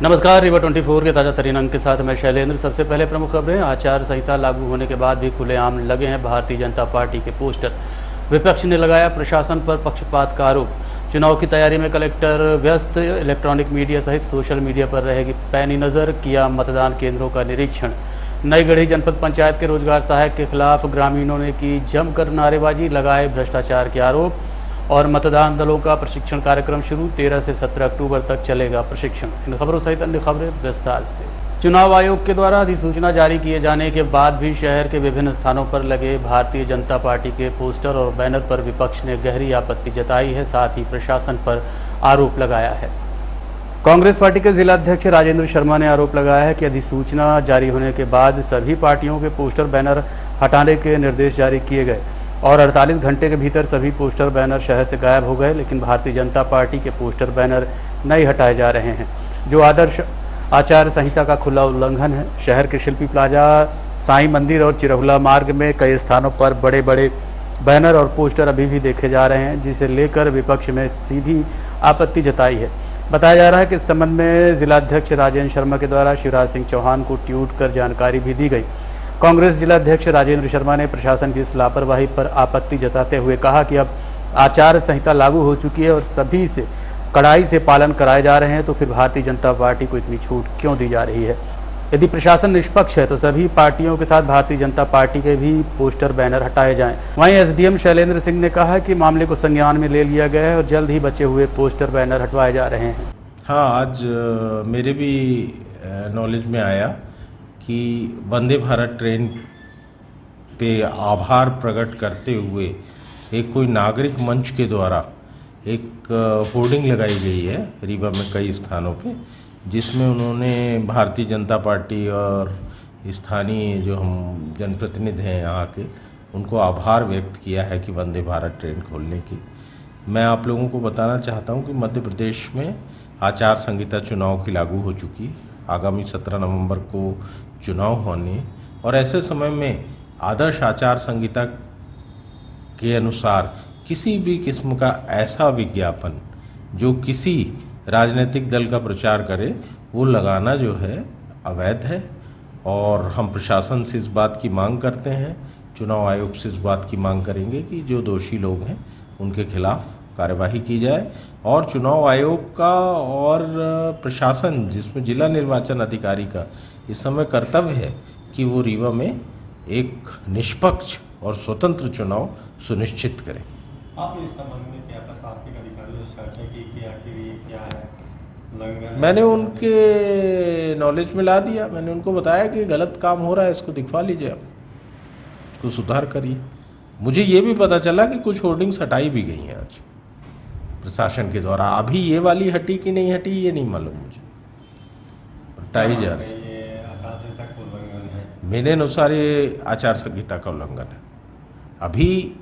नमस्कार, रिवर 24 के ताज़ा तरीन अंक के साथ मैं शैलेंद्र। सबसे पहले प्रमुख खबरें। आचार संहिता लागू होने के बाद भी खुलेआम लगे हैं भारतीय जनता पार्टी के पोस्टर। विपक्ष ने लगाया प्रशासन पर पक्षपात का आरोप। चुनाव की तैयारी में कलेक्टर व्यस्त, इलेक्ट्रॉनिक मीडिया सहित सोशल मीडिया पर रहेगी पैनी नज़र। किया मतदान केंद्रों का निरीक्षण। नई गढ़ी जनपद पंचायत के रोजगार सहायक के खिलाफ ग्रामीणों ने की जमकर नारेबाजी, लगाए भ्रष्टाचार के आरोप। और मतदान दलों का प्रशिक्षण कार्यक्रम शुरू, 13 से 17 अक्टूबर तक चलेगा प्रशिक्षण। इन खबरों सहित अन्य खबरें विस्तार से। चुनाव आयोग के द्वारा अधिसूचना जारी किए जाने के बाद भी शहर के विभिन्न स्थानों पर लगे भारतीय जनता पार्टी के पोस्टर और बैनर पर विपक्ष ने गहरी आपत्ति जताई है, साथ ही प्रशासन पर आरोप लगाया है। कांग्रेस पार्टी के जिला अध्यक्ष राजेंद्र शर्मा ने आरोप लगाया है कि अधिसूचना जारी होने के बाद सभी पार्टियों के पोस्टर बैनर हटाने के निर्देश जारी किए गए और 48 घंटे के भीतर सभी पोस्टर बैनर शहर से गायब हो गए, लेकिन भारतीय जनता पार्टी के पोस्टर बैनर नहीं हटाए जा रहे हैं, जो आदर्श आचार संहिता का खुला उल्लंघन है। शहर के शिल्पी प्लाजा, साईं मंदिर और चिरहुला मार्ग में कई स्थानों पर बड़े बड़े बैनर और पोस्टर अभी भी देखे जा रहे हैं, जिसे लेकर विपक्ष में सीधी आपत्ति जताई है। बताया जा रहा है कि इस संबंध में जिलाध्यक्ष राजेंद्र शर्मा के द्वारा शिवराज सिंह चौहान को ट्वीट कर जानकारी भी दी गई। कांग्रेस जिलाध्यक्ष राजेंद्र शर्मा ने प्रशासन की इस लापरवाही पर आपत्ति जताते हुए कहा कि अब आचार संहिता लागू हो चुकी है और सभी से कड़ाई से पालन कराए जा रहे हैं, तो फिर भारतीय जनता पार्टी को इतनी छूट क्यों दी जा रही है। यदि प्रशासन निष्पक्ष है तो सभी पार्टियों के साथ भारतीय जनता पार्टी के भी पोस्टर बैनर हटाए जाएं। वहीं एसडीएम शैलेंद्र सिंह ने कहा कि मामले को संज्ञान में ले लिया गया है और जल्द ही बचे हुए पोस्टर बैनर हटवाए जा रहे हैं। हाँ, आज मेरे भी नॉलेज में आया कि वंदे भारत ट्रेन पे आभार प्रकट करते हुए एक कोई नागरिक मंच के द्वारा एक होर्डिंग लगाई गई है रीवा में कई स्थानों पे, जिसमें उन्होंने भारतीय जनता पार्टी और स्थानीय जो हम जनप्रतिनिधि हैं यहाँ के, उनको आभार व्यक्त किया है कि वंदे भारत ट्रेन खोलने की। मैं आप लोगों को बताना चाहता हूँ कि मध्य प्रदेश में आचार संहिता चुनाव की लागू हो चुकी है। आगामी 17 नवंबर को चुनाव होने और ऐसे समय में आदर्श आचार संहिता के अनुसार किसी भी किस्म का ऐसा विज्ञापन जो किसी राजनीतिक दल का प्रचार करे, वो लगाना जो है अवैध है। और हम प्रशासन से इस बात की मांग करते हैं, चुनाव आयोग से इस बात की मांग करेंगे कि जो दोषी लोग हैं उनके खिलाफ कार्यवाही की जाए। और चुनाव आयोग का और प्रशासन, जिसमें जिला निर्वाचन अधिकारी का इस समय कर्तव्य है कि वो रीवा में एक निष्पक्ष और स्वतंत्र चुनाव सुनिश्चित करें। आपने इस संबंध में क्या प्रशासनिक अधिकारियों से चर्चा की कि आखिर ये क्या है उल्लंघन? मैंने उनके नॉलेज में ला दिया। मैंने उनको बताया कि गलत काम हो रहा है, इसको दिखवा लीजिए, आप इसको सुधार करिए। मुझे ये भी पता चला कि कुछ होर्डिंग्स हटाई भी गई हैं आज प्रशासन के द्वारा। अभी ये वाली हटी कि नहीं हटी ये नहीं मालूम मुझे, हटाई जा रही है। आचार संहिता का उल्लंघन है मेरे अनुसार, ये आचार संहिता का उल्लंघन है। अभी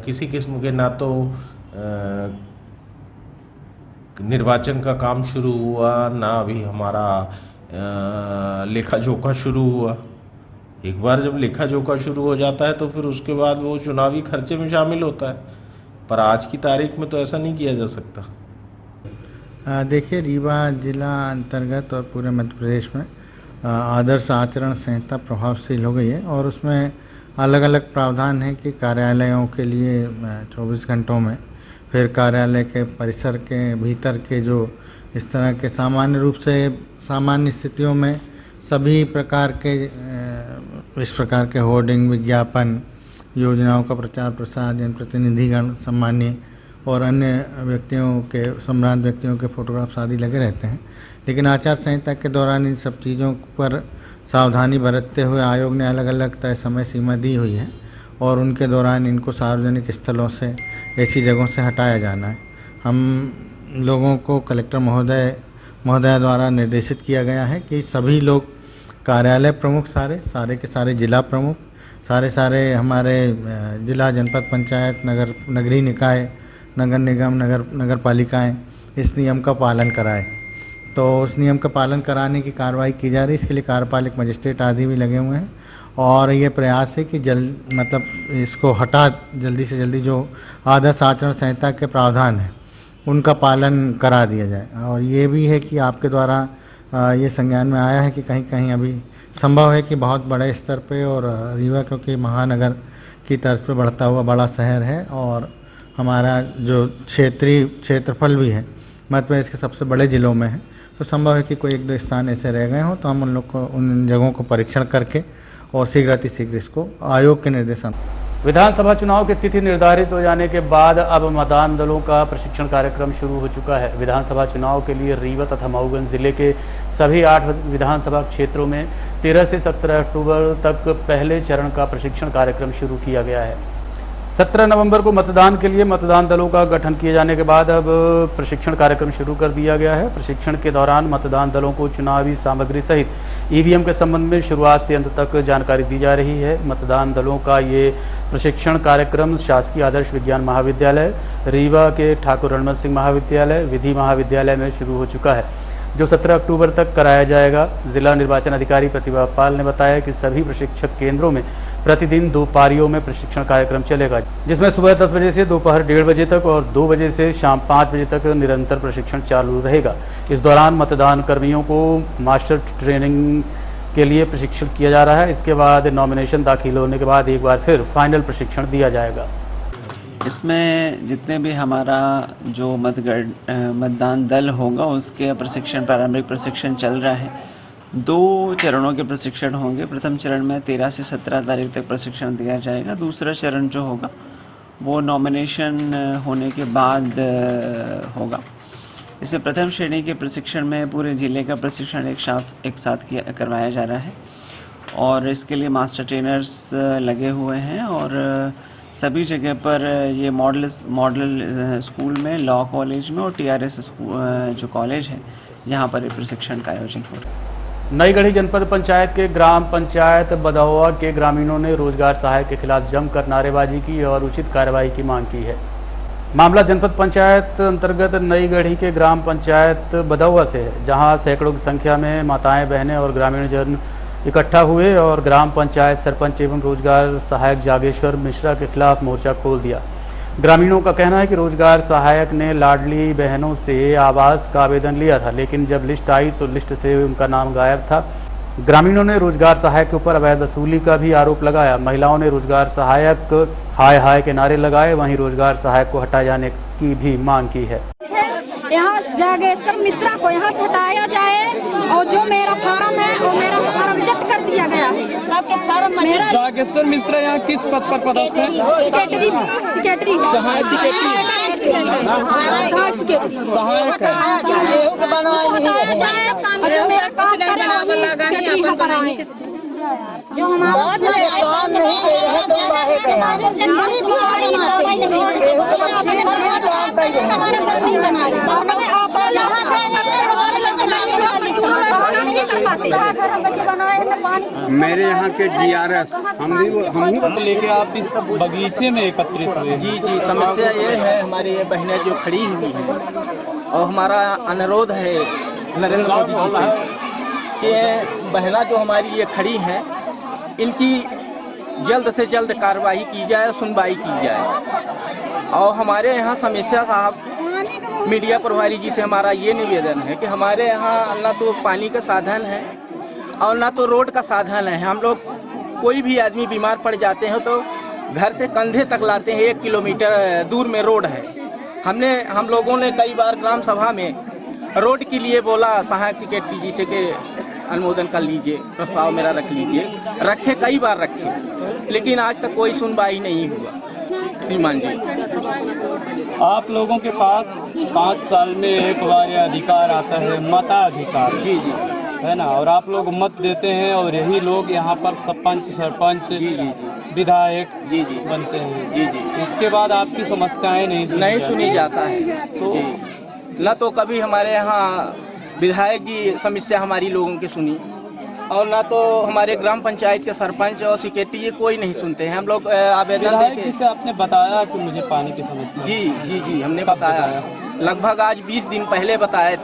किसी किस्म के ना तो निर्वाचन का काम शुरू हुआ, ना अभी हमारा लेखा जोखा शुरू हुआ। एक बार जब लेखा जोखा शुरू हो जाता है तो फिर उसके बाद वो चुनावी खर्चे में शामिल होता है, पर आज की तारीख में तो ऐसा नहीं किया जा सकता। देखिए, रीवा जिला अंतर्गत और पूरे मध्य प्रदेश में आदर्श आचरण संहिता प्रभावशील हो गई है और उसमें अलग अलग प्रावधान हैं कि कार्यालयों के लिए 24 घंटों में, फिर कार्यालय के परिसर के भीतर के जो इस तरह के सामान्य रूप से सामान्य स्थितियों में सभी प्रकार के इस प्रकार के होर्डिंग, विज्ञापन, योजनाओं का प्रचार प्रसार, जनप्रतिनिधिगण, सम्मानीय और अन्य व्यक्तियों के, सम्रांत व्यक्तियों के फोटोग्राफ्स आदि लगे रहते हैं। लेकिन आचार संहिता के दौरान इन सब चीज़ों पर सावधानी बरतते हुए आयोग ने अलग अलग तय समय सीमा दी हुई है और उनके दौरान इनको सार्वजनिक स्थलों से, ऐसी जगहों से हटाया जाना है। हम लोगों को कलेक्टर महोदया द्वारा निर्देशित किया गया है कि सभी लोग, कार्यालय प्रमुख सारे के सारे जिला प्रमुख, सारे हमारे जिला, जनपद पंचायत, नगरीय निकाय, नगर निगम, नगर पालिकाएँ इस नियम का पालन कराएं। तो उस नियम का पालन कराने की कार्रवाई की जा रही है। इसके लिए कार्यपालिक मजिस्ट्रेट आदि भी लगे हुए हैं और ये प्रयास है कि इसको जल्दी से जल्दी जो आदर्श आचरण संहिता के प्रावधान हैं उनका पालन करा दिया जाए। और ये भी है कि आपके द्वारा ये संज्ञान में आया है कि कहीं कहीं अभी संभव है कि बहुत बड़े स्तर पे, और रीवा क्योंकि महानगर की तर्ज पे बढ़ता हुआ बड़ा शहर है और हमारा जो क्षेत्रीय क्षेत्रफल भी है मध्य प्रदेश के सबसे बड़े ज़िलों में है, तो संभव है कि कोई एक दो स्थान ऐसे रह गए हों, तो हम उन लोग को उन जगहों को परीक्षण करके और शीघ्र इसको आयोग के निर्देशन। विधानसभा चुनाव की तिथि निर्धारित हो जाने के बाद अब मतदान दलों का प्रशिक्षण कार्यक्रम शुरू हो चुका है। विधानसभा चुनाव के लिए रीवा तथा मऊगंज जिले के सभी 8 विधानसभा क्षेत्रों में 13 से 17 अक्टूबर तक पहले चरण का प्रशिक्षण कार्यक्रम शुरू किया गया है। 17 नवंबर को मतदान के लिए मतदान दलों का गठन किए जाने के बाद अब प्रशिक्षण कार्यक्रम शुरू कर दिया गया है। प्रशिक्षण के दौरान मतदान दलों को चुनावी सामग्री सहित ईवीएम के संबंध में शुरुआत से अंत तक जानकारी दी जा रही है। मतदान दलों का ये प्रशिक्षण कार्यक्रम शासकीय आदर्श विज्ञान महाविद्यालय, रीवा के ठाकुर रणमत सिंह महाविद्यालय, विधि महाविद्यालय में शुरू हो चुका है, जो 17 अक्टूबर तक कराया जाएगा। जिला निर्वाचन अधिकारी प्रतिभा पाल ने बताया कि सभी प्रशिक्षक केंद्रों में प्रतिदिन 2 पारियों में प्रशिक्षण कार्यक्रम चलेगा, जिसमें सुबह 10 बजे से दोपहर 1:30 बजे तक और 2 बजे से शाम 5 बजे तक निरंतर प्रशिक्षण चालू रहेगा। इस दौरान मतदान कर्मियों को मास्टर ट्रेनिंग के लिए प्रशिक्षण किया जा रहा है। इसके बाद नॉमिनेशन दाखिल होने के बाद एक बार फिर फाइनल प्रशिक्षण दिया जाएगा। इसमें जितने भी हमारा जो मतदान दल होगा उसके प्रशिक्षण, प्रारंभिक प्रशिक्षण चल रहा है। 2 चरणों के प्रशिक्षण होंगे। प्रथम चरण में 13 से 17 तारीख तक प्रशिक्षण दिया जाएगा। दूसरा चरण जो होगा वो नॉमिनेशन होने के बाद होगा। इसमें प्रथम श्रेणी के प्रशिक्षण में पूरे ज़िले का प्रशिक्षण एक साथ करवाया जा रहा है और इसके लिए मास्टर ट्रेनर्स लगे हुए हैं और सभी जगह पर ये मॉडल स्कूल में, लॉ कॉलेज में और TRS जो कॉलेज है यहाँ पर ये प्रशिक्षण का आयोजन हो रहा है। नई गढ़ी जनपद पंचायत के ग्राम पंचायत बदौआ के ग्रामीणों ने रोजगार सहायक के खिलाफ जमकर नारेबाजी की और उचित कार्रवाई की मांग की है। मामला जनपद पंचायत अंतर्गत नई गढ़ी के ग्राम पंचायत बदौआ से है, जहां सैकड़ों की संख्या में माताएं, बहनें और ग्रामीण जन इकट्ठा हुए और ग्राम पंचायत सरपंच एवं रोजगार सहायक जागेश्वर मिश्रा के खिलाफ मोर्चा खोल दिया। ग्रामीणों का कहना है कि रोजगार सहायक ने लाडली बहनों से आवास का आवेदन लिया था, लेकिन जब लिस्ट आई तो लिस्ट से उनका नाम गायब था। ग्रामीणों ने रोजगार सहायक के ऊपर अवैध वसूली का भी आरोप लगाया। महिलाओं ने रोजगार सहायक हाय हाय के नारे लगाए, वहीं रोजगार सहायक को हटाए जाने की भी मांग की है। यहाँ जागेश्वर मिश्रा को यहाँ से हटाया जाए और जो मेरा फार्म है वो मेरा फार्म रिजेक्ट कर दिया गया है। सबके फार्म मेरा जागेश्वर मिश्रा यहाँ किस पद पर पदस्थ है? सेक्रेटरी सहायक है। जो हमारा मेरे यहाँ के DRS हम ही लेके आप इस बगीचे में एकत्रित हुए। जी, समस्या ये है, हमारी ये बहनें जो खड़ी हुई हैं और हमारा अनुरोध है नरेंद्र मोदी जी से कि बहना जो हमारी ये खड़ी हैं इनकी जल्द से जल्द कार्रवाई की जाए, सुनवाई की जाए। और हमारे यहाँ समस्या साहब मीडिया प्रभारी जी से हमारा ये निवेदन है कि हमारे यहाँ ना तो पानी का साधन है और ना तो रोड का साधन है। हम लोग कोई भी आदमी बीमार पड़ जाते हैं तो घर से कंधे तक लाते हैं, 1 किलोमीटर दूर में रोड है। हम लोगों ने कई बार ग्राम सभा में रोड के लिए बोला सहायक सेक्रेटरी जी से कि अनुमोदन कर लीजिए, प्रस्ताव मेरा रख लीजिए। रखे, कई बार रखे, लेकिन आज तक कोई सुनवाई नहीं हुआ। श्रीमान जी, आप लोगों के पास 5 साल में एक बार यह अधिकार आता है, मताधिकार। जी है ना, और आप लोग मत देते हैं और यही लोग यहाँ पर सरपंच विधायक बनते हैं। जी। इसके बाद आपकी समस्याएं नहीं सुनी जाता है। तो न तो कभी हमारे यहाँ विधायक की समस्या हमारी लोगों की सुनी और ना तो हमारे ग्राम पंचायत के सरपंच और सेक्रेटरी ये कोई नहीं सुनते हैं। हम लोग आवेदन देके से आपने बताया कि मुझे पानी की समस्या। जी हमने बताया, लगभग आज 20 दिन पहले बताया।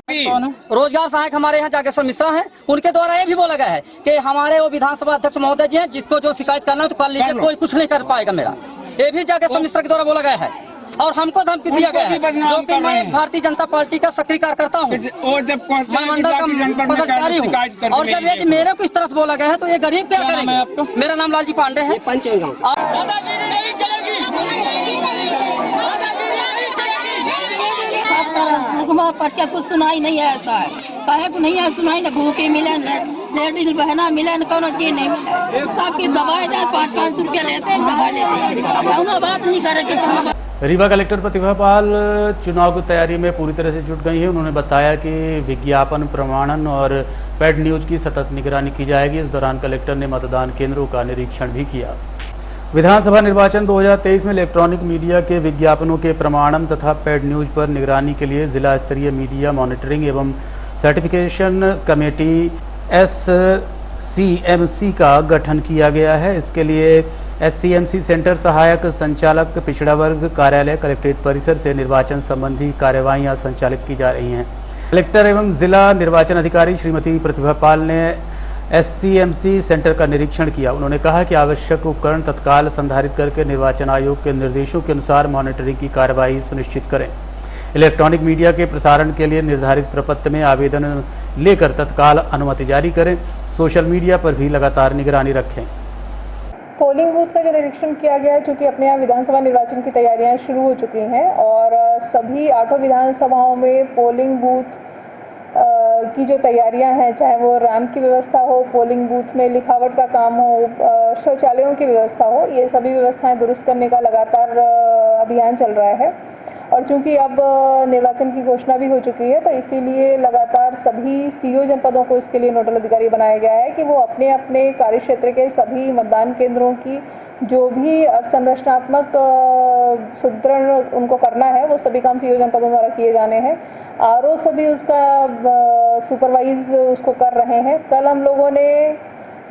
रोजगार सहायक हमारे यहाँ जागेश्वर मिश्रा हैं, उनके द्वारा ये भी बोला गया है कि हमारे वो विधानसभा अध्यक्ष महोदय जी हैं, जिसको जो शिकायत करना है तो कर लीजिए, कोई कुछ नहीं कर पाएगा मेरा। ये भी जागेश्वर मिश्रा के द्वारा बोला गया है। और हमको धमकी दिया गया है, जो कि मैं एक भारतीय जनता पार्टी का सक्रिय कार्यकर्ता हूँ, मैं मंडल का पदाधिकारी हूँ। और जब ये मेरे को इस तरह से बोला गया है तो ये गरीब क्या करेंगे। मेरा नाम लालजी पांडे है। पर क्या कुछ सुनाई नहीं है, ऐसा है कहे को नहीं है, सुनाई न भूखे मिले लेडीज बहना मिले न कोनो चीज नहीं मिले। सबकी दवाई जाए 500 रुपया लेते हैं, दवा लेते हैं, उन्होंने बात नहीं करे। रीवा कलेक्टर प्रतिभा पाल चुनाव की तैयारी में पूरी तरह से जुट गई हैं। उन्होंने बताया कि विज्ञापन प्रमाणन और पेड न्यूज की सतत निगरानी की जाएगी। इस दौरान कलेक्टर ने मतदान केंद्रों का निरीक्षण भी किया। विधानसभा निर्वाचन 2023 में इलेक्ट्रॉनिक मीडिया के विज्ञापनों के प्रमाणन तथा पेड न्यूज पर निगरानी के लिए जिला स्तरीय मीडिया मॉनिटरिंग एवं सर्टिफिकेशन कमेटी SCMC का गठन किया गया है। इसके लिए SCMC सेंटर सहायक संचालक पिछड़ा वर्ग कार्यालय कलेक्ट्रेट परिसर से निर्वाचन संबंधी कार्यवाहियां संचालित की जा रही हैं। कलेक्टर एवं जिला निर्वाचन अधिकारी श्रीमती प्रतिभा पाल ने SCMC सेंटर का निरीक्षण किया। उन्होंने कहा कि आवश्यक उपकरण तत्काल संधारित करके निर्वाचन आयोग के निर्देशों के अनुसार मॉनिटरिंग की कार्यवाही सुनिश्चित करें। इलेक्ट्रॉनिक मीडिया के प्रसारण के लिए निर्धारित प्रपत्र में आवेदन लेकर तत्काल अनुमति जारी करें। सोशल मीडिया पर भी लगातार निगरानी रखें। पोलिंग बूथ का जो निरीक्षण किया गया है, चूँकि अपने यहाँ विधानसभा निर्वाचन की तैयारियां शुरू हो चुकी हैं और सभी 8 विधानसभाओं में पोलिंग बूथ की जो तैयारियां हैं, चाहे वो रैंप की व्यवस्था हो, पोलिंग बूथ में लिखावट का काम हो, शौचालयों की व्यवस्था हो, ये सभी व्यवस्थाएं दुरुस्त करने का लगातार अभियान चल रहा है। और चूंकि अब निर्वाचन की घोषणा भी हो चुकी है, तो इसीलिए लगातार सभी CO जनपदों को इसके लिए नोडल अधिकारी बनाया गया है कि वो अपने अपने कार्यक्षेत्र के सभी मतदान केंद्रों की जो भी अवसंरचनात्मक सुदृढ़ उनको करना है, वो सभी काम CO जनपदों द्वारा किए जाने हैं। RO सभी उसका सुपरवाइज उसको कर रहे हैं। कल हम लोगों ने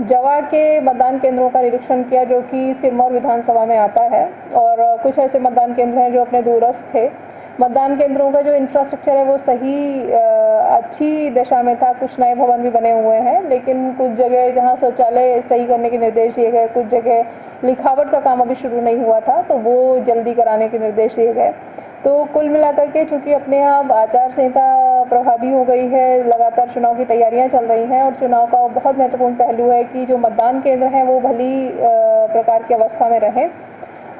जवा के मतदान केंद्रों का निरीक्षण किया, जो कि सिरमौर विधानसभा में आता है, और कुछ ऐसे मतदान केंद्र हैं जो अपने दूरस्थ थे। मतदान केंद्रों का जो इंफ्रास्ट्रक्चर है वो सही अच्छी दशा में था। कुछ नए भवन भी बने हुए हैं, लेकिन कुछ जगह जहां शौचालय सही करने के निर्देश दिए गए, कुछ जगह लिखावट का काम अभी शुरू नहीं हुआ था, तो वो जल्दी कराने के निर्देश दिए गए। तो कुल मिलाकर के चूँकि अपने यहाँ आचार संहिता प्रभावी हो गई है, लगातार चुनाव की तैयारियां चल रही हैं, और चुनाव का बहुत महत्वपूर्ण पहलू है कि जो मतदान केंद्र हैं वो भली प्रकार की अवस्था में रहें,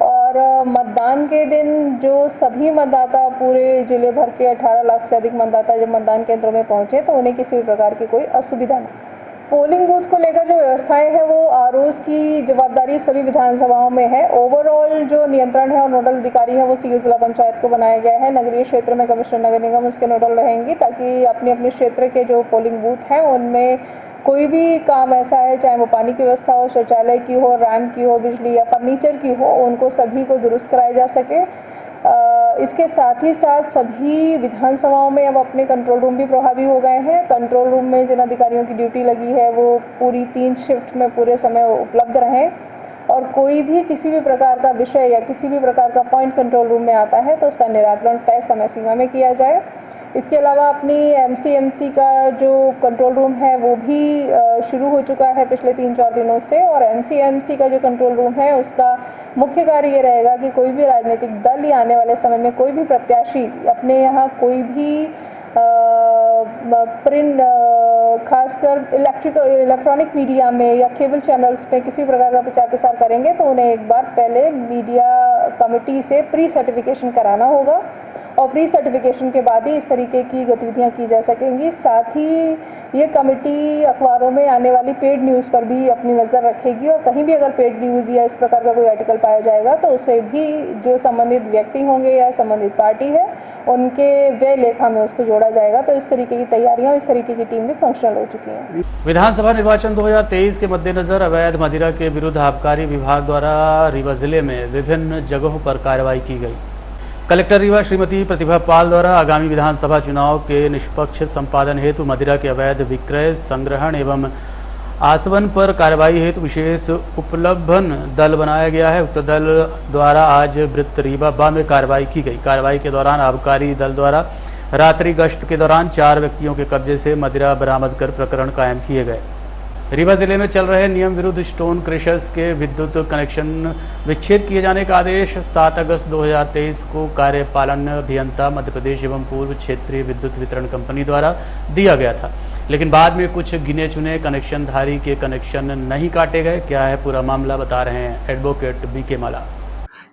और मतदान के दिन जो सभी मतदाता पूरे जिले भर के 18 लाख से अधिक मतदाता जब मतदान केंद्रों में पहुंचे तो उन्हें किसी भी प्रकार की कोई असुविधा नहीं। पोलिंग बूथ को लेकर जो व्यवस्थाएं हैं वो ROs की जवाबदारी सभी विधानसभाओं में है। ओवरऑल जो नियंत्रण है और नोडल अधिकारी है वो CO जिला पंचायत को बनाया गया है। नगरीय क्षेत्र में कमिश्नर नगर निगम उसके नोडल रहेंगी, ताकि अपने अपने क्षेत्र के जो पोलिंग बूथ हैं उनमें कोई भी काम ऐसा है, चाहे वो पानी की व्यवस्था हो, शौचालय की हो, रैंप की हो, बिजली या फर्नीचर की हो, उनको सभी को दुरुस्त कराया जा सके। इसके साथ ही साथ सभी विधानसभाओं में अब अपने कंट्रोल रूम भी प्रभावी हो गए हैं। कंट्रोल रूम में जिन अधिकारियों की ड्यूटी लगी है वो पूरी 3 शिफ्ट में पूरे समय उपलब्ध रहें, और कोई भी किसी भी प्रकार का विषय या किसी भी प्रकार का पॉइंट कंट्रोल रूम में आता है तो उसका निराकरण तय समय सीमा में किया जाए। इसके अलावा अपनी MCMC का जो कंट्रोल रूम है वो भी शुरू हो चुका है पिछले 3-4 दिनों से, और MCMC का जो कंट्रोल रूम है उसका मुख्य कार्य ये रहेगा कि कोई भी राजनीतिक दल या आने वाले समय में कोई भी प्रत्याशी अपने यहाँ कोई भी प्रिंट खासकर इलेक्ट्रॉनिक मीडिया में या केबल चैनल्स पे किसी प्रकार का प्रचार प्रसार करेंगे तो उन्हें एक बार पहले मीडिया कमेटी से प्री सर्टिफिकेशन कराना होगा, और प्री सर्टिफिकेशन के बाद ही इस तरीके की गतिविधियां की जा सकेंगी। साथ ही ये कमेटी अखबारों में आने वाली पेड न्यूज़ पर भी अपनी नज़र रखेगी, और कहीं भी अगर पेड न्यूज़ या इस प्रकार का कोई आर्टिकल पाया जाएगा तो उसे भी जो संबंधित व्यक्ति होंगे या संबंधित पार्टी है उनके व्यय लेखा में उसको जोड़ा जाएगा। तो इस तरीके की तैयारियां, इस तरीके की टीम भी फंक्शनल हो चुकी है। विधानसभा निर्वाचन 2023 के मद्देनजर अवैध मदिरा के विरुद्ध आबकारी विभाग द्वारा रीवा जिले में विभिन्न जगहों पर कार्रवाई की गई। कलेक्टर रीवा श्रीमती प्रतिभा पाल द्वारा आगामी विधानसभा चुनाव के निष्पक्ष संपादन हेतु मदिरा के अवैध विक्रय, संग्रहण एवं आसवन पर कार्रवाई हेतु विशेष उपलब्धन दल बनाया गया है। उक्त दल द्वारा आज वृत्त रीवा बा में कार्रवाई की गई। कार्रवाई के दौरान आबकारी दल द्वारा रात्रि गश्त के दौरान 4 व्यक्तियों के कब्जे से मदिरा बरामद कर प्रकरण कायम किए गए। रीवा जिले में चल रहे नियम विरुद्ध स्टोन क्रशर्स के विद्युत कनेक्शन विच्छेद किए जाने का आदेश 7 अगस्त 2023 को कार्यपालन अभियंता मध्य प्रदेश एवं पूर्व क्षेत्रीय विद्युत वितरण कंपनी द्वारा दिया गया था, लेकिन बाद में कुछ गिने चुने कनेक्शनधारी के कनेक्शन नहीं काटे गए। क्या है पूरा मामला, बता रहे हैं एडवोकेट बीके माला।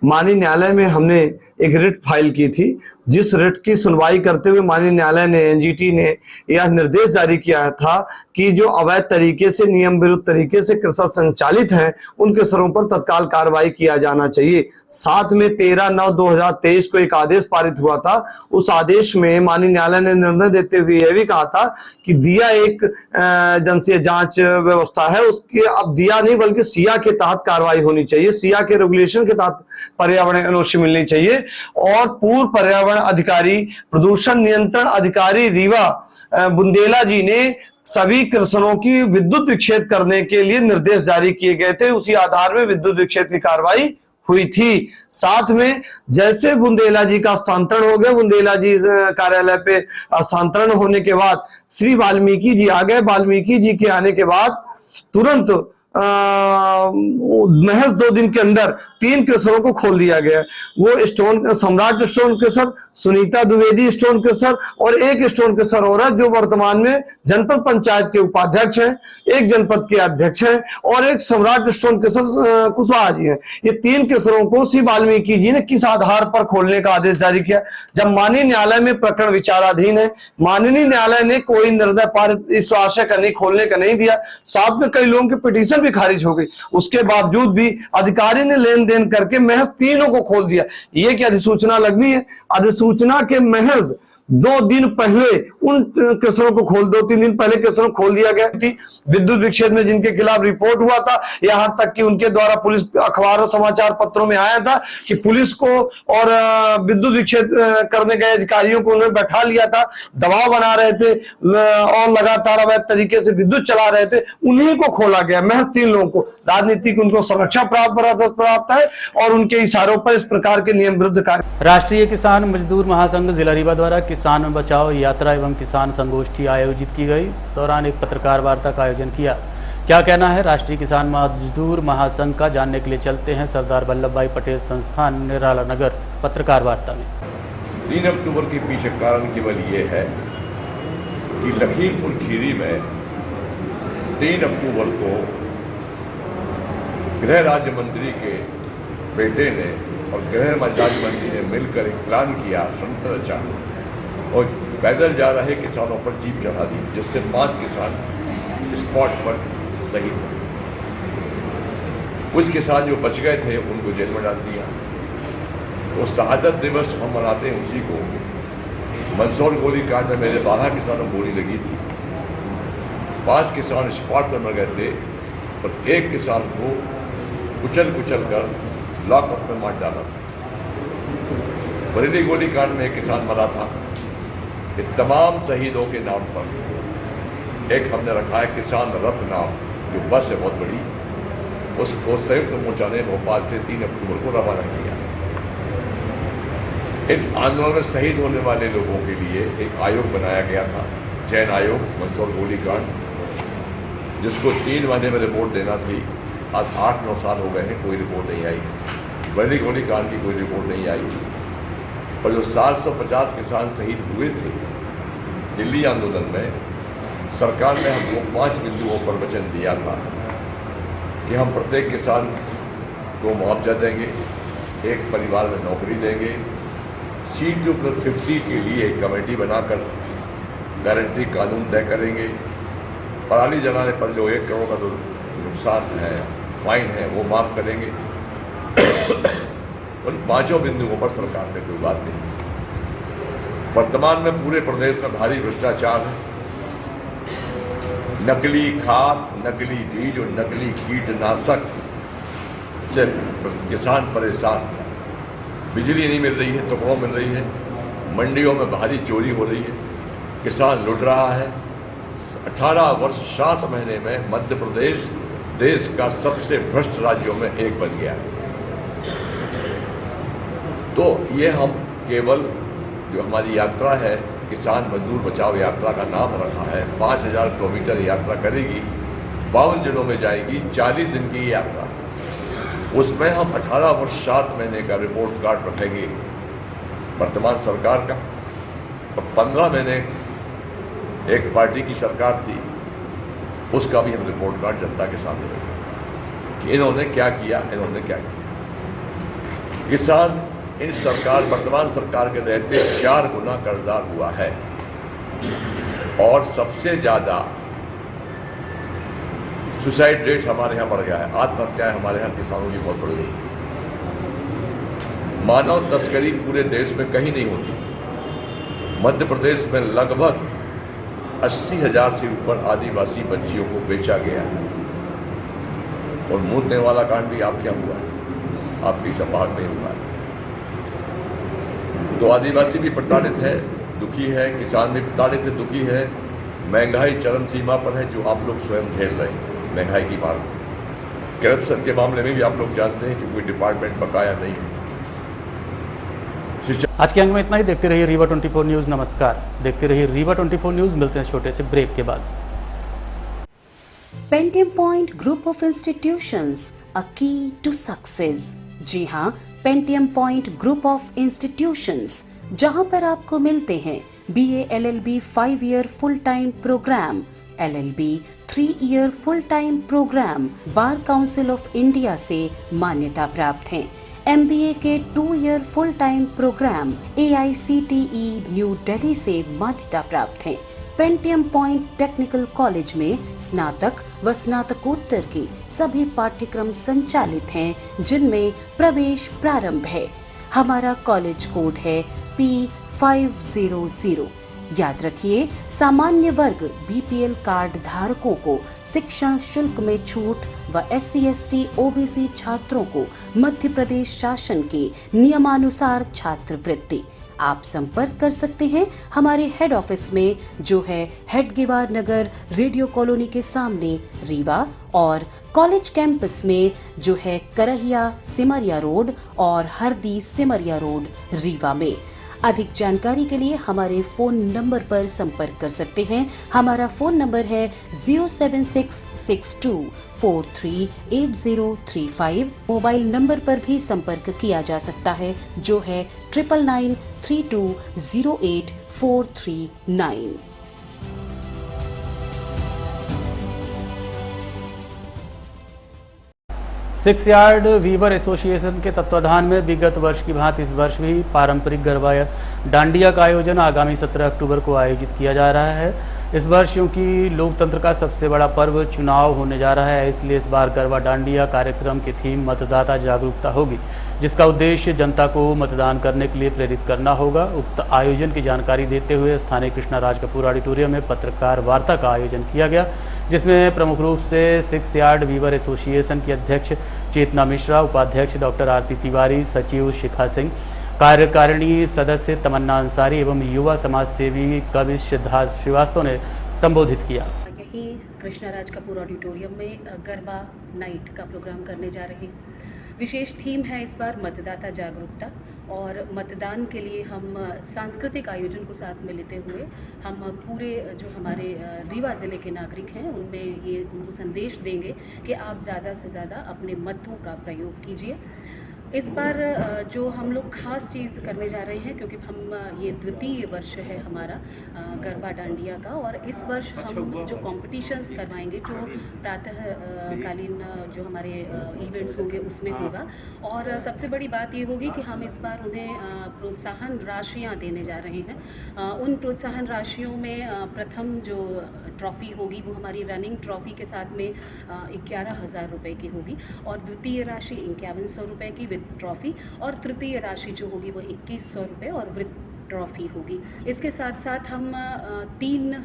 माननीय न्यायालय में हमने एक रिट फाइल की थी, जिस रिट की सुनवाई करते हुए माननीय न्यायालय ने एनजीटी ने यह निर्देश जारी किया था कि जो अवैध तरीके से नियम विरुद्ध तरीके से क्रशर संचालित हैं उनके सरों पर तत्काल कार्रवाई किया जाना चाहिए। साथ में 13/9/2023 को एक आदेश पारित हुआ था। उस आदेश में माननीय न्यायालय ने निर्णय देते हुए यह भी कहा था कि दिया एक एजेंसी जांच व्यवस्था है, उसके अब दिया नहीं बल्कि सिया के तहत कार्रवाई होनी चाहिए, सिया के रेगुलेशन के तहत पर्यावरण एनओसी मिलनी चाहिए। और पूर्व पर्यावरण अधिकारी प्रदूषण नियंत्रण अधिकारी रीवा बुंदेला जी ने सभी क्रशरों की विद्युत विच्छेद करने के लिए निर्देश जारी किए गए थे, उसी आधार में विद्युत विच्छेद की कार्रवाई हुई थी। साथ में जैसे बुंदेला जी का हस्तांतरण हो गया, बुंदेला जी कार्यालय पे हस्तांतरण होने के बाद श्री वाल्मीकि जी आ गए। वाल्मीकि जी के आने के बाद तुरंत महज 2 दिन के अंदर 3 क्रशरों को खोल दिया गया। वो स्टोन सम्राट stone crusher, Sunita Dwivedi stone crusher और एक स्टोन क्रशर और है जो वर्तमान में जनपद पंचायत के उपाध्यक्ष हैं, एक जनपद के अध्यक्ष हैं और एक सम्राट स्टोन क्रशर कुशवाहा जी हैं। ये 3 क्रशरों को श्री वाल्मीकि जी ने किस आधार पर खोलने का आदेश जारी किया? जब माननीय न्यायालय में प्रकरण विचाराधीन है, माननीय न्यायालय ने कोई निर्णय पारित इस आशय का नहीं खोलने का नहीं दिया, साथ में कई लोगों की पिटीशन भी खारिज हो गई, उसके बावजूद भी अधिकारी ने लेन देन करके महज 3 को खोल दिया। ये क्या अधिसूचना लगनी है? अधिसूचना के महज 2 दिन पहले उन क्रशरों को 2-3 दिन पहले क्रशरों को खोल दिया गया थी। विद्युत विच्छेद में जिनके खिलाफ रिपोर्ट हुआ था, यहां तक कि उनके द्वारा पुलिस अखबारों समाचार पत्रों में आया था कि पुलिस को और विद्युत विच्छेद करने गए अधिकारियों को उन्होंने बैठा लिया था, दबाव बना रहे थे और लगातार अवैध तरीके से विद्युत चला रहे थे। उन्हीं को खोला गया, महज 3 लोगों को। राजनीतिक उनको संरक्षण प्राप्त है और उनके इशारों पर इस प्रकार के नियम विरुद्ध कार्य। राष्ट्रीय किसान मजदूर महासंघ जिला रीवा द्वारा किसान बचाओ यात्रा एवं किसान संगोष्ठी आयोजित की गई। इस दौरान एक पत्रकार वार्ता का आयोजन किया। क्या कहना है राष्ट्रीय किसान मजदूर महासंघ का, जानने के लिए चलते हैं सरदार वल्लभ भाई पटेल संस्थान निराला नगर पत्रकार वार्ता में। 3 अक्टूबर के पीछे कारण केवल ये है कि लखीमपुर खीरी में 3 अक्टूबर को गृह राज्य मंत्री के बेटे ने और गृह राज्य मंत्री ने मिलकर एक प्लान किया, षड्यंत्र रचा और पैदल जा रहे किसानों पर जीप चढ़ा दी, जिससे 5 किसान स्पॉट पर शहीद हो गए। कुछ किसान जो बच गए थे उनको जेल में डाल दिया। वो शहादत दिवस हम मनाते हैं उसी को। मंदसौर गोलीकांड में मेरे 12 किसानों को गोली लगी थी, 5 किसान स्पॉट पर मर गए थे और 1 किसान को कुचल कर लॉकअप में मार डाला था। बरेली गोलीकांड में एक किसान मरा था। ये तमाम शहीदों के नाम पर एक हमने रखा है किसान रथ नाम, जो बस है बहुत बड़ी, उसको संयुक्त मोर्चा ने भोपाल से 3 अक्टूबर को रवाना किया। इन आंदोलन में शहीद होने वाले लोगों के लिए एक आयोग बनाया गया था, चयन आयोग मंदसौर गोलीकांड, जिसको 3 महीने में रिपोर्ट देना थी। आज 8-9 साल हो गए हैं, कोई रिपोर्ट नहीं आई। बरेली गोलीकांड की कोई रिपोर्ट नहीं आई। और जो 750 किसान शहीद हुए थे दिल्ली आंदोलन में, सरकार ने हमको 5 बिंदुओं पर वचन दिया था कि हम प्रत्येक किसान को मुआवजा देंगे, एक परिवार में नौकरी देंगे, C2+50 के लिए एक कमेटी बनाकर गारंटी कानून तय करेंगे, पराली जलाने पर जो 1 करोड़ का तो नुकसान है, फाइन है, वो माफ़ करेंगे। उन 5 बिंदुओं पर सरकार ने कोई बात नहीं की। वर्तमान में पूरे प्रदेश में भारी भ्रष्टाचार है। नकली खाद, नकली बीज और नकली कीटनाशक से किसान परेशान है। बिजली नहीं मिल रही है, टुकड़ों मिल रही है, मंडियों में भारी चोरी हो रही है, किसान लुट रहा है। 18 वर्ष 7 महीने में मध्य प्रदेश देश का सबसे भ्रष्ट राज्यों में एक बन गया है। तो ये हम केवल जो हमारी यात्रा है, किसान मजदूर बचाओ यात्रा का नाम रखा है, 5000 किलोमीटर यात्रा करेगी। 52 जिलों में जाएगी, 40 दिन की यात्रा। उसमें हम 18 वर्ष 7 महीने का रिपोर्ट कार्ड रखेंगे वर्तमान सरकार का, और 15 महीने एक पार्टी की सरकार थी उसका भी हम रिपोर्ट कार्ड जनता के सामने रखेंगे कि इन्होंने क्या किया, इन्होंने क्या किया। किसान इन सरकार, वर्तमान सरकार के रहते 4 गुना कर्जदार हुआ है, और सबसे ज़्यादा सुसाइड रेट हमारे यहाँ बढ़ गया है। आत्महत्याएं हमारे यहाँ किसानों की बहुत बढ़ गई। मानव तस्करी पूरे देश में कहीं नहीं होती। मध्य प्रदेश में लगभग 80,000 से ऊपर आदिवासी बच्चियों को बेचा गया है, और मूतने वाला कांड भी आपके यहाँ हुआ है, आपकी संभाग में हुआ है। तो आदिवासी भी प्रताड़ित है, दुखी है, किसान भी प्रताड़ित है, दुखी है। महंगाई चरम सीमा पर है, जो आप लोग स्वयं झेल रहे हैं महंगाई की मार। करप्शन के मामले में भी आप लोग जानते हैं कि कोई डिपार्टमेंट बकाया नहीं है। आज के अंक में इतना ही। देखते रहिए रीवा 24 न्यूज़। नमस्कार। देखते रहिए रीवा 24 न्यूज़। मिलते हैं छोटे से ब्रेक के बाद। Pentium point group of institutions, a key to success. जी हाँ, Pentium point group of institutions, जहाँ पर आपको मिलते हैं BA LLB 5 year full time program, LLB 3 year full time program, bar council of India से मान्यता प्राप्त हैं। MBA के 2 year full time program AICTE new Delhi से मान्यता प्राप्त हैं। पेंटियम पॉइंट टेक्निकल कॉलेज में स्नातक व स्नातकोत्तर के सभी पाठ्यक्रम संचालित हैं, जिनमें प्रवेश प्रारंभ है। हमारा कॉलेज कोड है P500। याद रखिए, सामान्य वर्ग BPL कार्ड धारकों को शिक्षण शुल्क में छूट व SC/ST OBC छात्रों को मध्य प्रदेश शासन के नियमानुसार छात्रवृत्ति। आप संपर्क कर सकते हैं हमारे हेड ऑफिस में, जो है हेडगेवार नगर, रेडियो कॉलोनी के सामने, रीवा, और कॉलेज कैंपस में, जो है करहिया सिमरिया रोड और हरदी सिमरिया रोड, रीवा में। अधिक जानकारी के लिए हमारे फोन नंबर पर संपर्क कर सकते हैं। हमारा फोन नंबर है 07662438035। मोबाइल नंबर पर भी संपर्क किया जा सकता है, जो है 9992084439। सिक्स यार्ड वीवर एसोसिएशन के तत्वाधान में विगत वर्ष की भांति इस वर्ष भी पारंपरिक गरबा डांडिया का आयोजन आगामी 17 अक्टूबर को आयोजित किया जा रहा है। इस वर्ष क्योंकि लोकतंत्र का सबसे बड़ा पर्व चुनाव होने जा रहा है, इसलिए इस बार गरबा डांडिया कार्यक्रम की थीम मतदाता जागरूकता होगी, जिसका उद्देश्य जनता को मतदान करने के लिए प्रेरित करना होगा। उक्त आयोजन की जानकारी देते हुए स्थानीय कृष्णा राज कपूर ऑडिटोरियम में पत्रकार वार्ता का आयोजन किया गया, जिसमें प्रमुख रूप से सिक्स यार्ड वीवर एसोसिएशन की अध्यक्ष चेतना मिश्रा, उपाध्यक्ष डॉक्टर आरती तिवारी, सचिव शिखा सिंह, कार्यकारिणी सदस्य तमन्ना अंसारी एवं युवा समाज सेवी कवि सिद्धार्थ श्रीवास्तव ने संबोधित किया। यही कृष्णा राज कपूर ऑडिटोरियम में गरबा नाइट का प्रोग्राम करने जा रहे हैं। विशेष थीम है इस बार मतदाता जागरूकता, और मतदान के लिए हम सांस्कृतिक आयोजन को साथ में लेते हुए हम पूरे जो हमारे रीवा ज़िले के नागरिक हैं उनमें ये उनको संदेश देंगे कि आप ज़्यादा से ज़्यादा अपने मतों का प्रयोग कीजिए। इस बार जो हम लोग खास चीज़ करने जा रहे हैं, क्योंकि हम ये द्वितीय वर्ष है हमारा गरबा डांडिया का, और इस वर्ष हम जो कॉम्पिटिशन्स करवाएंगे जो प्रातः कालीन जो हमारे इवेंट्स होंगे उसमें होगा। और सबसे बड़ी बात ये होगी कि हम इस बार उन्हें प्रोत्साहन राशियाँ देने जा रहे हैं। उन प्रोत्साहन राशियों में प्रथम जो ट्रॉफ़ी होगी वो हमारी रनिंग ट्रॉफ़ी के साथ में 11,000 रुपये की होगी, और द्वितीय राशि 5100 रुपये की विद ट्रॉफ़ी, और तृतीय राशि जो होगी वो 2100 रुपये और विद ट्रॉफ़ी होगी। इसके साथ साथ हम तीन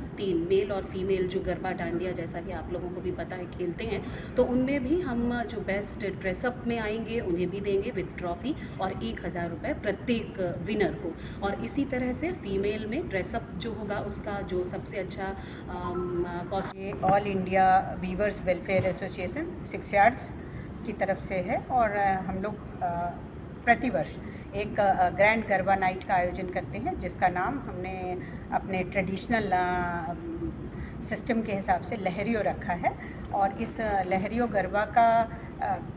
मेल और फीमेल जो गरबा डांडिया, जैसा कि आप लोगों को भी पता है, खेलते हैं, तो उनमें भी हम जो बेस्ट ड्रेसअप में आएंगे उन्हें भी देंगे विद ट्रॉफ़ी और 1000 रुपये प्रत्येक विनर को। और इसी तरह से फीमेल में ड्रेसअप जो होगा उसका जो सबसे अच्छा cost All India Weavers Welfare Association six yards की तरफ से है, और हम लोग प्रतिवर्ष एक ग्रैंड गरबा नाइट का आयोजन करते हैं, जिसका नाम हमने अपने ट्रेडिशनल सिस्टम के हिसाब से लहरियो रखा है और इस लहरियो गरबा का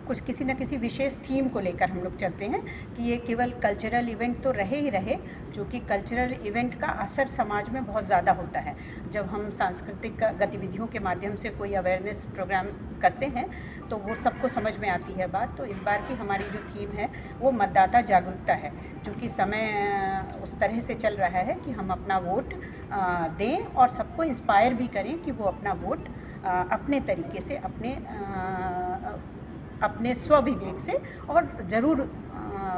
कुछ किसी न किसी विशेष थीम को लेकर हम लोग चलते हैं कि ये केवल कल्चरल इवेंट तो रहे ही रहे, जो कि कल्चरल इवेंट का असर समाज में बहुत ज़्यादा होता है। जब हम सांस्कृतिक गतिविधियों के माध्यम से कोई अवेयरनेस प्रोग्राम करते हैं तो वो सबको समझ में आती है बात। तो इस बार की हमारी जो थीम है वो मतदाता जागरूकता है, क्योंकि समय उस तरह से चल रहा है कि हम अपना वोट दें और सबको इंस्पायर भी करें कि वो अपना वोट अपने तरीके से अपने स्वविवेक से और ज़रूर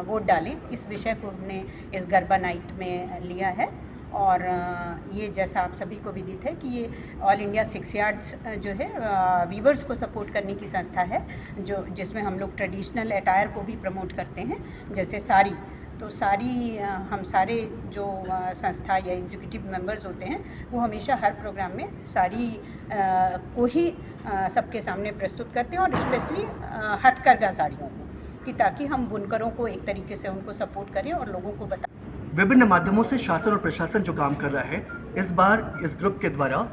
वोट डालें। इस विषय को हमने इस गरबा नाइट में लिया है और ये जैसा आप सभी को विदित है कि ये ऑल इंडिया 6 यार्ड्स जो है वीवर्स को सपोर्ट करने की संस्था है, जो जिसमें हम लोग ट्रेडिशनल अटायर को भी प्रमोट करते हैं, जैसे साड़ी। तो सारी हम सारे जो संस्था या एग्जीक्यूटिव मेंबर्स होते हैं वो हमेशा हर प्रोग्राम में साड़ी को ही सबके सामने प्रस्तुत करते हैं और स्पेशली हथकरघा साड़ियों को, कि ताकि हम बुनकरों को एक तरीके से उनको सपोर्ट करें और लोगों को बताएं। विभिन्न माध्यमों से शासन और प्रशासन जो काम कर रहा है, इस बार इस ग्रुप के द्वारा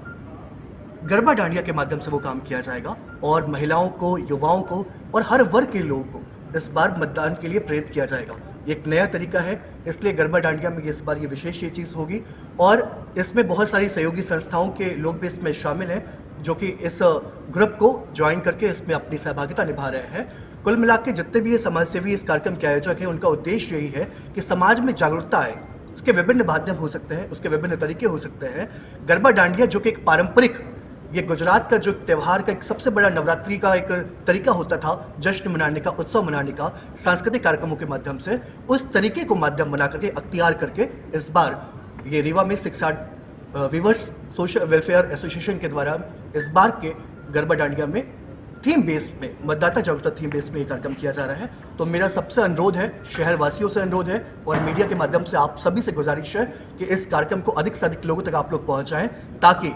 गरबा डांडिया के माध्यम से वो काम किया जाएगा और महिलाओं को, युवाओं को और हर वर्ग के लोगों को इस बार मतदान के लिए प्रेरित किया जाएगा। एक नया तरीका है, इसलिए गरबा डांडिया में इस बार ये विशेष ये चीज़ होगी और इसमें बहुत सारी सहयोगी संस्थाओं के लोग भी इसमें शामिल हैं, जो कि इस ग्रुप को ज्वाइन करके इसमें अपनी सहभागिता निभा रहे हैं। कुल मिलाकर के जितने भी ये समाजसेवी इस कार्यक्रम के आयोजक हैं, उनका उद्देश्य यही है कि समाज में जागरूकता आए। उसके विभिन्न माध्यम हो सकते हैं, उसके विभिन्न तरीके हो सकते हैं। गरबा डांडिया जो कि एक पारंपरिक, ये गुजरात का जो त्यौहार का एक सबसे बड़ा नवरात्रि का एक तरीका होता था जश्न मनाने का, उत्सव मनाने का, सांस्कृतिक कार्यक्रमों के माध्यम से, उस तरीके को माध्यम बना करके, अख्तियार करके इस बार ये रीवा में 6 yard weavers social welfare association के द्वारा इस बार के गरबा डांडिया में थीम बेस में, मतदाता जागरूकता थीम बेस में ये कार्यक्रम किया जा रहा है। तो मेरा सबसे अनुरोध है, शहरवासियों से अनुरोध है और मीडिया के माध्यम से आप सभी से गुजारिश है कि इस कार्यक्रम को अधिक से अधिक लोगों तक आप लोग पहुंचाएं, ताकि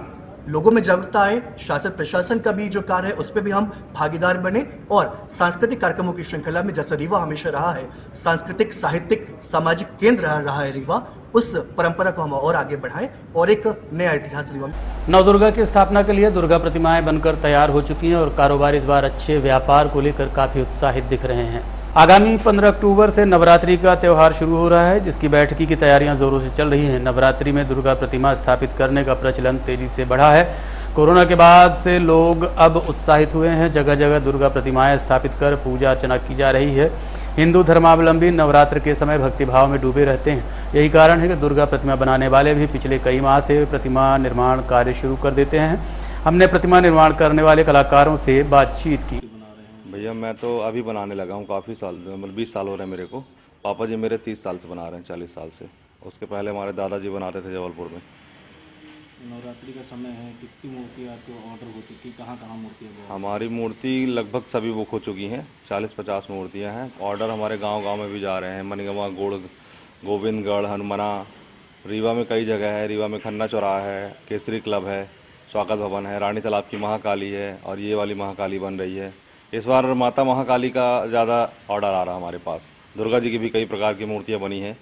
लोगों में जागरूकता आए। शासन प्रशासन का भी जो कार्य है उस पर भी हम भागीदार बने और सांस्कृतिक कार्यक्रमों की श्रृंखला में, जैसे रीवा हमेशा रहा है सांस्कृतिक, साहित्यिक, सामाजिक केंद्र रहा है रीवा, उस परंपरा को हम और आगे बढ़ाएं और एक नया इतिहास रीवा में। नवदुर्गा की स्थापना के लिए दुर्गा प्रतिमाएं बनकर तैयार हो चुकी हैं और कारोबार इस बार अच्छे व्यापार को लेकर काफी उत्साहित दिख रहे हैं। आगामी 15 अक्टूबर से नवरात्रि का त्यौहार शुरू हो रहा है, जिसकी बैठकी की तैयारियां जोरों से चल रही हैं। नवरात्रि में दुर्गा प्रतिमा स्थापित करने का प्रचलन तेजी से बढ़ा है। कोरोना के बाद से लोग अब उत्साहित हुए हैं। जगह जगह दुर्गा प्रतिमाएं स्थापित कर पूजा अर्चना की जा रही है। हिंदू धर्मावलंबी नवरात्र के समय भक्तिभाव में डूबे रहते हैं। यही कारण है कि दुर्गा प्रतिमा बनाने वाले भी पिछले कई माह से प्रतिमा निर्माण कार्य शुरू कर देते हैं। हमने प्रतिमा निर्माण करने वाले कलाकारों से बातचीत की। भैया मैं तो अभी बनाने लगा हूँ, काफ़ी साल, मतलब 20 साल हो रहे हैं मेरे को। पापा जी मेरे 30 साल से बना रहे हैं, 40 साल से। उसके पहले हमारे दादाजी बनाते थे जबलपुर में। नवरात्रि का समय है, कितनी मूर्ति आपको ऑर्डर हो चुकी, कहाँ मूर्तियाँ? हमारी मूर्ति लगभग सभी बुक हो चुकी हैं, 40-50 मूर्तियाँ हैं। ऑर्डर हमारे गांव में भी जा रहे हैं। मनीगवा, गुड़, गोविंदगढ़, हनुमना, रीवा में कई जगह है। रीवा में खन्ना चौराहा है, केसरी क्लब है, स्वागत भवन है, रानी तालाब की महाकाली है और ये वाली महाकाली बन रही है। इस बार माता महाकाली का ज़्यादा ऑर्डर आ रहा है हमारे पास। दुर्गा जी की भी कई प्रकार की मूर्तियाँ बनी हैं,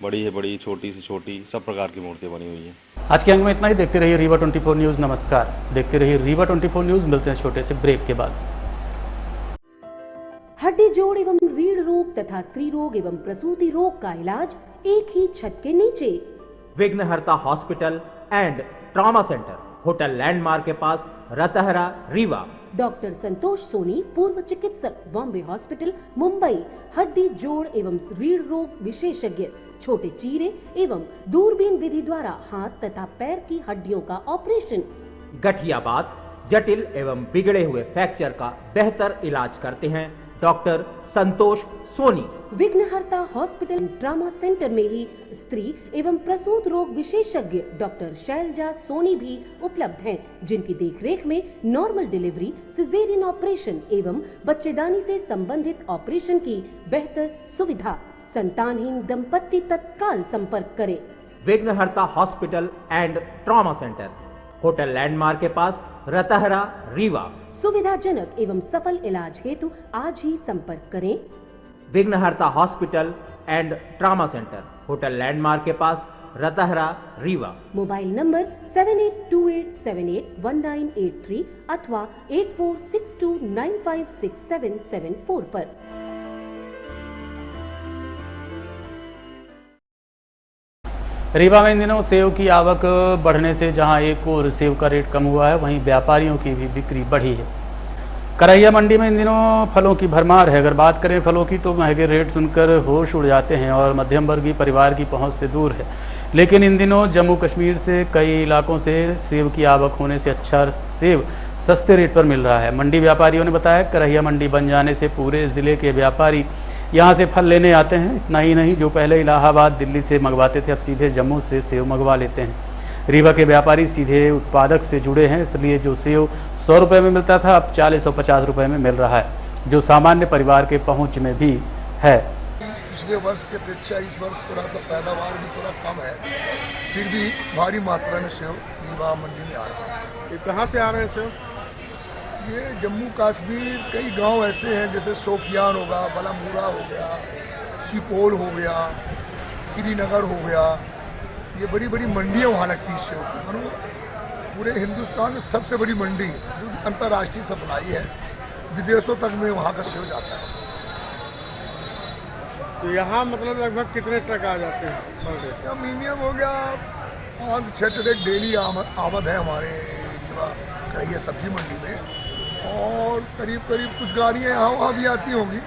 बड़ी है बड़ी, छोटी से छोटी, सब प्रकार की मूर्तियाँ बनी हुई हैं। आज के अंक में इतना ही। देखते रहिए रीवा 24 न्यूज़। नमस्कार। देखते रहिए रीवा 24 न्यूज़। मिलते हैं छोटे से ब्रेक के बाद। हड्डी जोड़ एवं रीढ़ रोग तथा स्त्री रोग एवं प्रसूति रोग का इलाज एक ही छत के नीचे। विघ्नहर्ता hospital and trauma centre, hotel landmark के पास, रतहरा, रीवा। डॉक्टर संतोष सोनी, पूर्व चिकित्सक, बॉम्बे हॉस्पिटल, मुंबई। हड्डी जोड़ एवं रीढ़ रोग विशेषज्ञ, छोटे चीरे एवं दूरबीन विधि द्वारा हाथ तथा पैर की हड्डियों का ऑपरेशन। गठियाबात, जटिल एवं बिगड़े हुए फ्रैक्चर का बेहतर इलाज करते हैं डॉक्टर संतोष सोनी। विघ्नहर्ता हॉस्पिटल ट्रॉमा सेंटर में ही स्त्री एवं प्रसूत रोग विशेषज्ञ डॉक्टर शैलजा सोनी भी उपलब्ध हैं, जिनकी देखरेख में नॉर्मल डिलीवरी, सिजेरियन ऑपरेशन एवं बच्चेदानी से संबंधित ऑपरेशन की बेहतर सुविधा। संतानहीन दंपत्ति तत्काल संपर्क करें। विघ्नहर्ता hospital and trauma centre, hotel landmark के पास, रतहरा, रीवा। सुविधाजनक एवं सफल इलाज हेतु आज ही संपर्क करें। विघ्नहर्ता hospital and trauma centre, hotel landmark के पास, रतहरा, रीवा। मोबाइल नंबर 7828781983 अथवा 8462956774 पर। रीवा में इन दिनों सेव की आवक बढ़ने से जहां एक और सेव का रेट कम हुआ है, वहीं व्यापारियों की भी बिक्री बढ़ी है। करहिया मंडी में इन दिनों फलों की भरमार है। अगर बात करें फलों की तो महंगे रेट सुनकर होश उड़ जाते हैं और मध्यम वर्गीय परिवार की पहुंच से दूर है। लेकिन इन दिनों जम्मू कश्मीर से कई इलाकों से सेब की आवक होने से अच्छा सेब सस्ते रेट पर मिल रहा है। मंडी व्यापारियों ने बताया करहिया मंडी बन जाने से पूरे ज़िले के व्यापारी यहाँ से फल लेने आते हैं। इतना ही नहीं, जो पहले इलाहाबाद, दिल्ली से मंगवाते थे, अब सीधे जम्मू से सेब मंगवा लेते हैं। रीवा के व्यापारी सीधे उत्पादक से जुड़े हैं, इसलिए जो सेब 100 रुपये में मिलता था अब 40 और 50 रुपये में मिल रहा है, जो सामान्य परिवार के पहुंच में भी है। पिछले वर्ष के अपेक्षा इस वर्ष थोड़ा सा पैदावार भी थोड़ा कम है, फिर भी भारी मात्रा में सेब रीवा मंडी में आ रहा है। ये कहाँ से आ रहे हैं सेब? ये जम्मू कश्मीर कई गांव ऐसे हैं जैसे सोफियान होगा, बलामूरा हो गया, सिपोल हो गया, श्रीनगर हो गया, ये बड़ी बड़ी मंडियाँ वहाँ लगती है सेब की। मानो पूरे हिंदुस्तान में सबसे बड़ी मंडी है जो अंतर्राष्ट्रीय सप्लाई है, विदेशों तक में वहाँ का सेब जाता है। तो यहाँ मतलब लगभग कितने ट्रक आ जाते हैं पर डे? मिनिमम हो गया 5-6 ट्रक डेली आमद है हमारे रीवा करहिया सब्जी मंडी में, और करीब करीब कुछ गाड़ियाँ यहाँ वहाँ भी आती होंगी।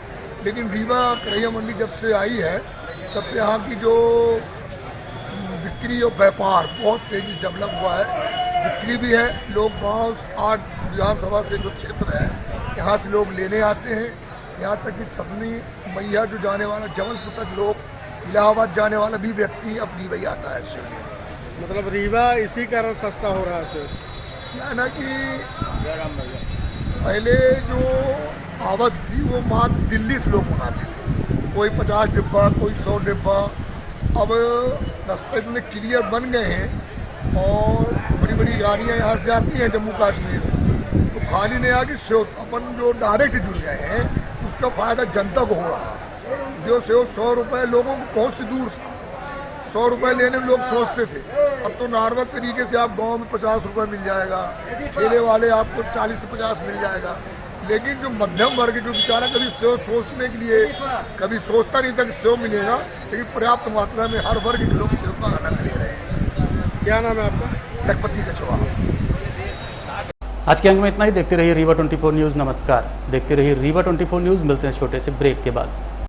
लेकिन रीवा करहिया मंडी जब से आई है तब से यहाँ की जो बिक्री और व्यापार बहुत तेज़ी से डेवलप हुआ है। बिक्री भी है, लोग गाँव 8 विधानसभा से जो क्षेत्र है यहाँ से लोग लेने आते हैं। यहाँ तक कि सपनी मैया जो जाने वाला जबलपुर तक लोग, इलाहाबाद जाने वाला भी व्यक्ति अब रीवा ही आता है सेब लेने। मतलब रीवा इसी कारण सस्ता हो रहा है सेब? क्या है ना कि पहले जो आवक थी वो मात्र दिल्ली से लोग मंगाते थे, कोई 50 डिब्बा, कोई 100 डिब्बा। अब रास्ते इतने क्लियर बन गए हैं और बड़ी बड़ी गाड़ियाँ यहाँ से आती हैं जम्मू कश्मीर, तो खाली नहीं आके सेब अपन जो डायरेक्ट जुड़ गए हैं उसका फ़ायदा जनता को हो रहा है। जो सेब 100 रुपये लोगों को पहुँच से दूर था, 100 रुपये लेने में लोग सोचते थे, अब तो नॉर्मल तरीके से आप गांव में 50 रुपये मिल जाएगा, ठेले वाले आपको 40 से 50 मिल जाएगा। लेकिन जो मध्यम वर्ग जो बेचारा कभी सेब सोचने के लिए कभी सोचता नहीं था कि सेब मिलेगा, लेकिन पर्याप्त मात्रा में हर वर्ग के लोग सेब का आनंद ले रहे हैं। क्या नाम है आपका? लखपति कछवा। आज के अंक में इतना ही। देखते रहिए रीवा 24 न्यूज़। नमस्कार। देखते रहिए रीवा 24 न्यूज़। मिलते हैं छोटे से ब्रेक के बाद।